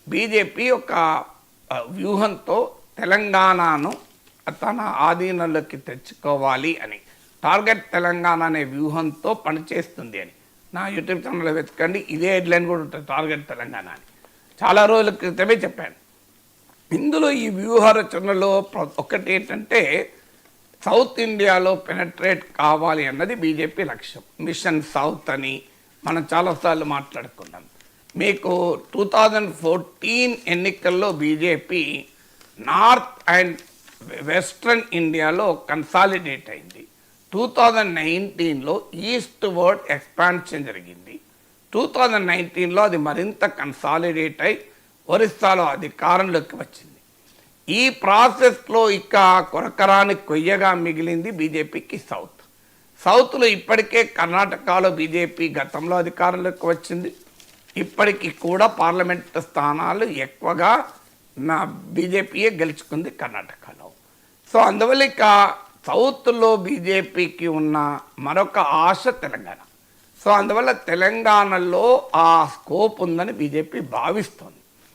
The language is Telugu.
బీజేపీ ఒక వ్యూహంతో తెలంగాణను తన ఆధీనంలోకి తెచ్చుకోవాలి అని, టార్గెట్ తెలంగాణ అనే వ్యూహంతో పనిచేస్తుంది అని. నా యూట్యూబ్ ఛానల్లో వెతకండి, ఇదే హెడ్లైన్ కూడా ఉంటుంది, టార్గెట్ తెలంగాణ అని. చాలా రోజుల క్రితమే చెప్పాను. ఇందులో ఈ వ్యూహ రచనలో ఒకటి ఏంటంటే, సౌత్ ఇండియాలో పెనట్రేట్ కావాలి అన్నది బీజేపీ లక్ష్యం. మిషన్ సౌత్ అని మనం చాలాసార్లు మాట్లాడుకున్నాం. మీకు 2014 ఎన్నికల్లో బీజేపీ నార్త్ అండ్ వెస్ట్రన్ ఇండియాలో కన్సాలిడేట్ అయింది. 2019లో ఈస్ట్ వర్డ్ ఎక్స్పాన్షన్ జరిగింది. 2019లో అది మరింత కన్సాలిడేట్ అయి ఒరిస్సాలో అధికారంలోకి వచ్చింది. ఈ ప్రాసెస్లో ఇక కొరకరాని కొయ్యగా మిగిలింది బీజేపీకి సౌత్లో ఇప్పటికే కర్ణాటకలో బీజేపీ గతంలో అధికారంలోకి వచ్చింది. ఇప్పటికీ కూడా పార్లమెంట్ స్థానాలు ఎక్కువగా బీజేపీయే గెలుచుకుంది కర్ణాటకలో. సో అందువల్ల ఇక సౌత్లో బీజేపీకి ఉన్న మరొక ఆశ తెలంగాణ. సో అందువల్ల తెలంగాణలో ఆ స్కోప్ ఉందని బీజేపీ భావిస్తోంది.